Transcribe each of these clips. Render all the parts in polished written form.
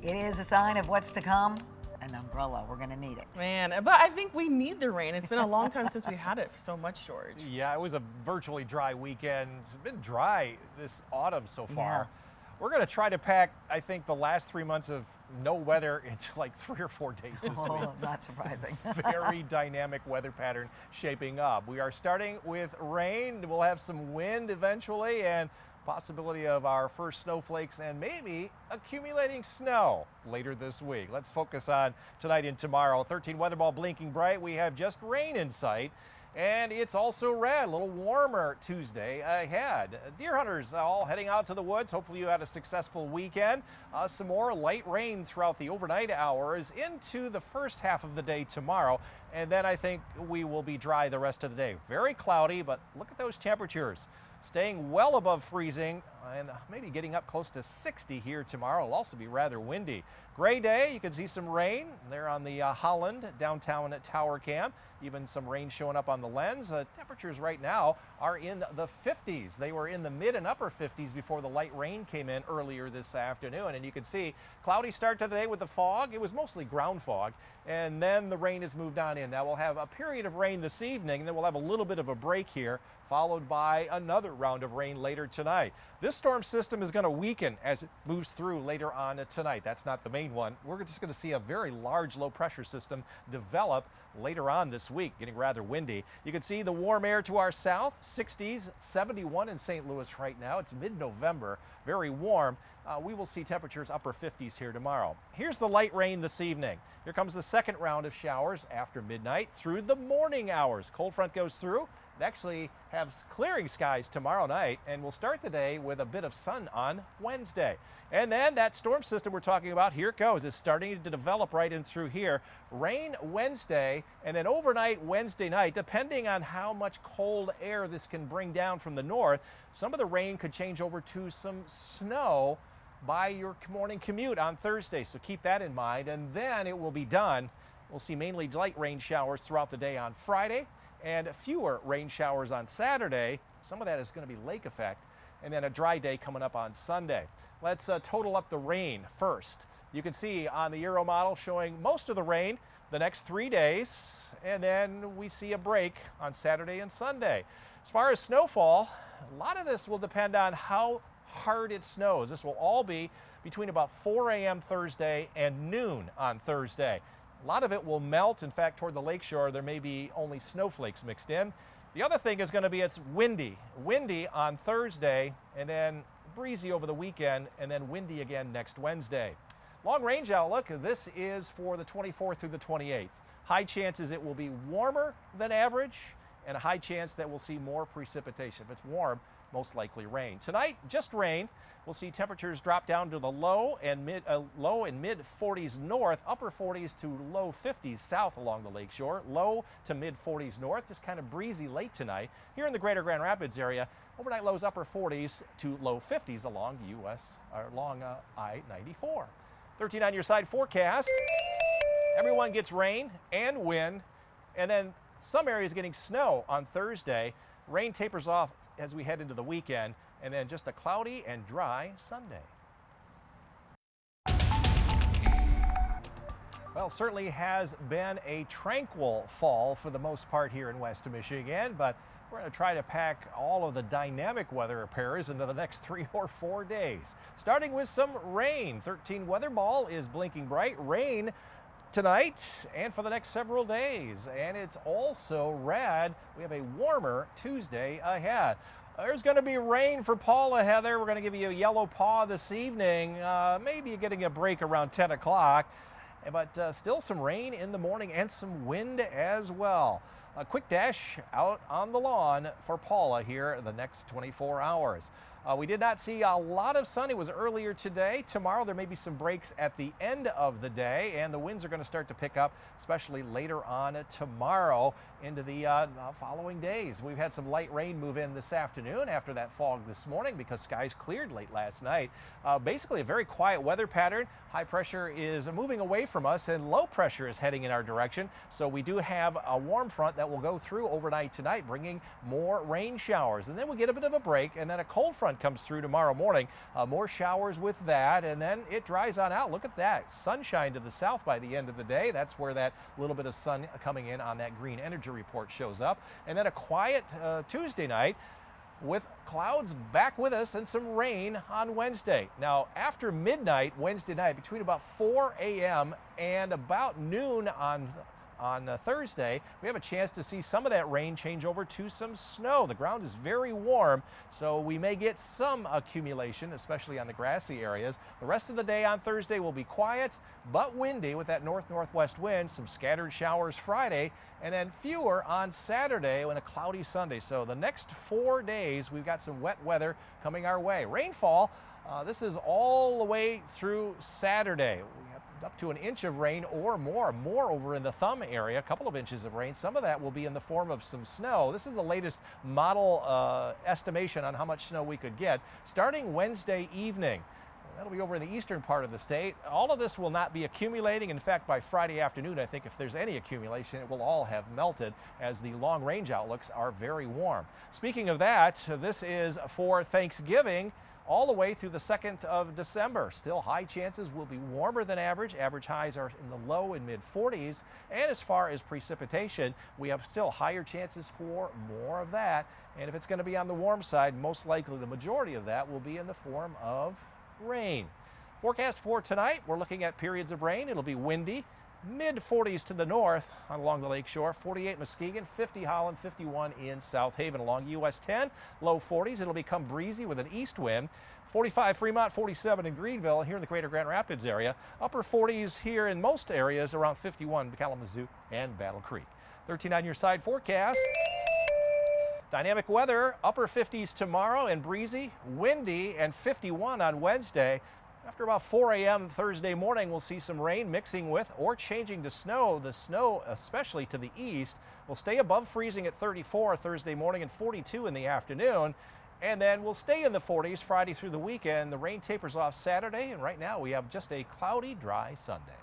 It is a sign of what's to come. An umbrella, we're going to need it. Man, but I think we need the rain. It's been a long time since we had it so much, George. Yeah, it was a virtually dry weekend. It's been dry this autumn so far. Yeah. We're going to try to pack, I think, the last 3 months of no weather into like 3 or 4 days this week. Oh, not surprising. Very dynamic weather pattern shaping up. We are starting with rain. We'll have some wind eventually and possibility of our first snowflakes and maybe accumulating snow later this week. Let's focus on tonight and tomorrow. 13 weather ball blinking bright. We have just rain in sight. And it's also red, a little warmer Tuesday ahead. Deer hunters all heading out to the woods. Hopefully you had a successful weekend. Some more light rain throughout the overnight hours into the first half of the day tomorrow. And then I think we will be dry the rest of the day. Very cloudy, but look at those temperatures. Staying well above freezing and maybe getting up close to 60 here tomorrow. It'll also be rather windy. Gray day, you can see some rain there on the Holland downtown at Tower Camp. Even some rain showing up on the lens. Temperatures right now are in the 50s. They were in the mid and upper 50s before the light rain came in earlier this afternoon. And you can see cloudy start to the day with the fog. It was mostly ground fog. And then the rain has moved on in. Now we'll have a period of rain this evening, and then we'll have a little bit of a break here, followed by another round of rain later tonight. This storm system is going to weaken as it moves through later on tonight. That's not the main one. We're just going to see a very large low pressure system develop later on this week, getting rather windy. You can see the warm air to our south, 60s, 71 in St. Louis right now. It's mid-November, very warm. We will see temperatures upper 50s here tomorrow. Here's the light rain this evening. Here comes the second round of showers after midnight through the morning hours. Cold front goes through. It actually has clearing skies tomorrow night, and we'll start the day with a bit of sun on Wednesday. And then that storm system we're talking about, here it goes. It's starting to develop right in through here. Rain Wednesday, and then overnight Wednesday night, depending on how much cold air this can bring down from the north, some of the rain could change over to some snow by your morning commute on Thursday. So keep that in mind, and then it will be done. We'll see mainly light rain showers throughout the day on Friday, and fewer rain showers on Saturday. Some of that is going to be lake effect, and then a dry day coming up on Sunday. Let's total up the rain first. You can see on the Euro model showing most of the rain the next 3 days, and then we see a break on Saturday and Sunday. As far as snowfall, a lot of this will depend on how hard it snows. This will all be between about 4 a.m. Thursday and noon on Thursday. A lot of it will melt. In fact, toward the lakeshore, there may be only snowflakes mixed in. The other thing is going to be it's windy. Windy on Thursday, and then breezy over the weekend, and then windy again next Wednesday. Long range outlook, this is for the 24th through the 28th. High chances it will be warmer than average, and a high chance that we'll see more precipitation. If it's warm, most likely rain. Tonight, just rain. We'll see temperatures drop down to the low and mid 40s north, upper 40s to low 50s south along the lakeshore, low to mid 40s north, just kind of breezy late tonight. Here in the greater Grand Rapids area, overnight lows upper 40s to low 50s along I-94. 13 on your side forecast. Everyone gets rain and wind, and then some areas getting snow on Thursday. Rain tapers off as we head into the weekend, and then just a cloudy and dry Sunday. Well, certainly has been a tranquil fall for the most part here in West Michigan, but we're going to try to pack all of the dynamic weather pairs into the next 3 or 4 days. Starting with some rain. 13 weather ball is blinking bright. Rain tonight and for the next several days, and it's also red. We have a warmer Tuesday ahead. There's going to be rain for Paula, Heather. We're going to give you a yellow paw this evening. Maybe you're getting a break around 10 o'clock, but still some rain in the morning and some wind as well. A quick dash out on the lawn for Paula here the next 24 hours. We did not see a lot of sun. It was earlier today. Tomorrow there may be some breaks at the end of the day, and the winds are going to start to pick up, especially later on tomorrow into the following days. We've had some light rain move in this afternoon after that fog this morning because skies cleared late last night. Basically a very quiet weather pattern. High pressure is moving away from us and low pressure is heading in our direction. So we do have a warm front that will go through overnight tonight, bringing more rain showers. And then we'll get a bit of a break, and then a cold front front comes through tomorrow morning. More showers with that, and then it dries on out. Look at that. Sunshine to the south by the end of the day. That's where that little bit of sun coming in on that green energy report shows up. And then a quiet Tuesday night with clouds back with us and some rain on Wednesday. Now, after midnight Wednesday night, between about 4 a.m. and about noon on Thursday, we have a chance to see some of that rain change over to some snow. The ground is very warm, so we may get some accumulation, especially on the grassy areas. The rest of the day on Thursday will be quiet but windy with that north-northwest wind, some scattered showers Friday, and then fewer on Saturday and a cloudy Sunday. So the next 4 days, we've got some wet weather coming our way. Rainfall, this is all the way through Saturday. We have up to an inch of rain or more over in the Thumb area, a couple of inches of rain. Some of that will be in the form of some snow. This is the latest model estimation on how much snow we could get starting Wednesday evening. That'll be over in the eastern part of the state. All of this will not be accumulating. In fact, by Friday afternoon, I think if there's any accumulation, it will all have melted as the long range outlooks are very warm. Speaking of that, this is for Thanksgiving all the way through the 2nd of December. Still high chances will be warmer than average. Average highs are in the low and mid 40s. And as far as precipitation, we have still higher chances for more of that. And if it's going to be on the warm side, most likely the majority of that will be in the form of rain. Forecast for tonight, we're looking at periods of rain. It'll be windy, mid 40s to the north along the lake shore, 48 Muskegon, 50 Holland, 51 in South Haven. Along US 10, low 40s. It'll become breezy with an east wind. 45 Fremont, 47 in Greenville, here in the greater Grand Rapids area. Upper 40s here in most areas, around 51 Kalamazoo and Battle Creek. 13 on your side forecast. Dynamic weather, upper 50s tomorrow and breezy, windy, and 51 on Wednesday. After about 4 a.m. Thursday morning, we'll see some rain mixing with or changing to snow. The snow, especially to the east, will stay above freezing at 34 Thursday morning and 42 in the afternoon. And then we'll stay in the 40s Friday through the weekend. The rain tapers off Saturday, and right now we have just a cloudy, dry Sunday.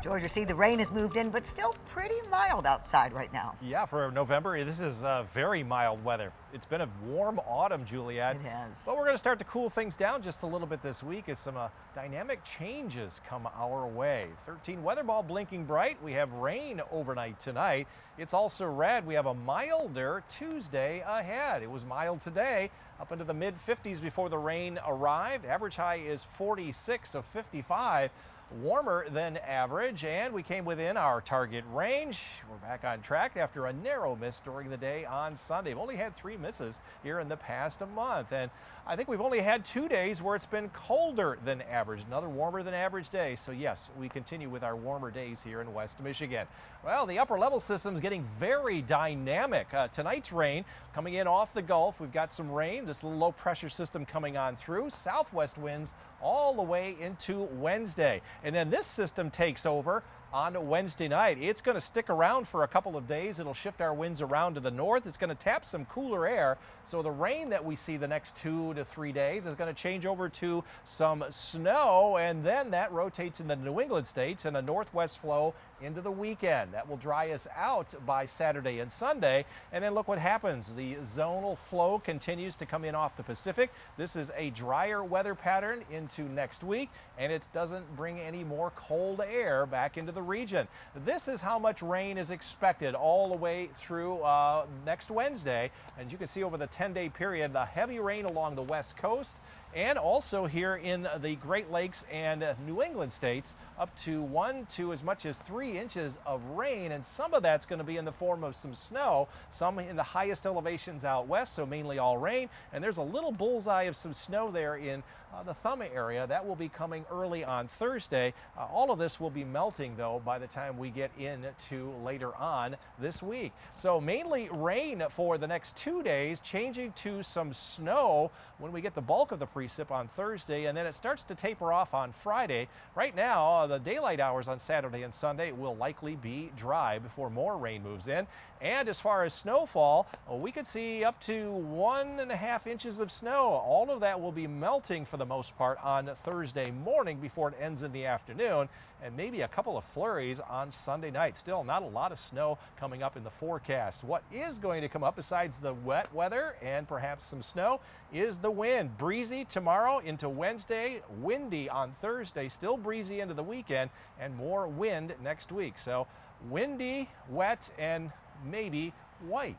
George, you see the rain has moved in, but still pretty mild outside right now. Yeah, for November, this is very mild weather. It's been a warm autumn, Juliet. It has. But we're going to start to cool things down just a little bit this week as some dynamic changes come our way. 13 weather ball blinking bright. We have rain overnight tonight. It's also red. We have a milder Tuesday ahead. It was mild today, up into the mid 50s before the rain arrived. Average high is 46 of 55. Warmer than average, and we came within our target range. We're back on track after a narrow miss during the day on Sunday. We've only had 3 misses here in the past month, and I think we've only had 2 days where it's been colder than average, another warmer than average day. So yes, we continue with our warmer days here in West Michigan. Well, the upper level system is getting very dynamic. Tonight's rain coming in off the Gulf. We've got some rain, this little low pressure system coming on through, southwest winds all the way into Wednesday. And then this system takes over on Wednesday night. It's going to stick around for a couple of days. It'll shift our winds around to the north. It's going to tap some cooler air. So the rain that we see the next 2 to 3 days is going to change over to some snow, and then that rotates in the New England states and a northwest flow into the weekend. That will dry us out by Saturday and Sunday. And then look what happens. The zonal flow continues to come in off the Pacific. This is a drier weather pattern into next week, and it doesn't bring any more cold air back into the region. This is how much rain is expected all the way through next Wednesday. And you can see over the 10-day period, the heavy rain along the west coast and also here in the Great Lakes and New England states, up to 1 to as much as 3 inches of rain, and some of that's going to be in the form of some snow, some in the highest elevations out west, so mainly all rain, and there's a little bullseye of some snow there in the Thumb area. That will be coming early on Thursday. All of this will be melting, though, by the time we get into later on this week. So mainly rain for the next 2 days, changing to some snow when we get the bulk of the precip on Thursday, and then it starts to taper off on Friday. Right now, the daylight hours on Saturday and Sunday will likely be dry before more rain moves in. And as far as snowfall, we could see up to 1.5 inches of snow. All of that will be melting for the most part on Thursday morning before it ends in the afternoon, and maybe a couple of flurries on Sunday night. Still not a lot of snow coming up in the forecast. What is going to come up besides the wet weather and perhaps some snow is the wind. Breezy tomorrow into Wednesday, windy on Thursday, still breezy into the weekend, and more wind next week. So windy, wet, and maybe white.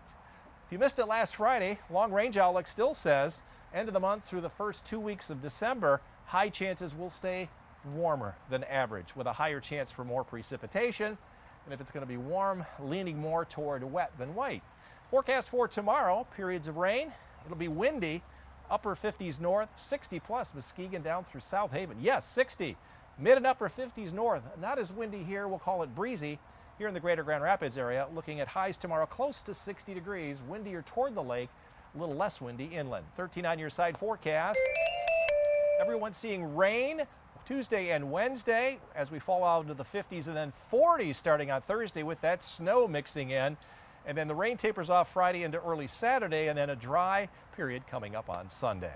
If you missed it last Friday, Long Range Outlook still says end of the month through the first 2 weeks of December, high chances will stay warmer than average with a higher chance for more precipitation. And if it's going to be warm, leaning more toward wet than white. Forecast for tomorrow, periods of rain. It'll be windy, upper 50s north, 60 plus Muskegon down through South Haven. Yes, 60. Mid and upper 50s north. Not as windy here, we'll call it breezy. Here in the greater Grand Rapids area, looking at highs tomorrow close to 60 degrees, windier toward the lake, a little less windy inland. 13 on your side forecast. Everyone's seeing rain Tuesday and Wednesday as we fall out into the 50s and then 40s starting on Thursday with that snow mixing in. And then the rain tapers off Friday into early Saturday and then a dry period coming up on Sunday.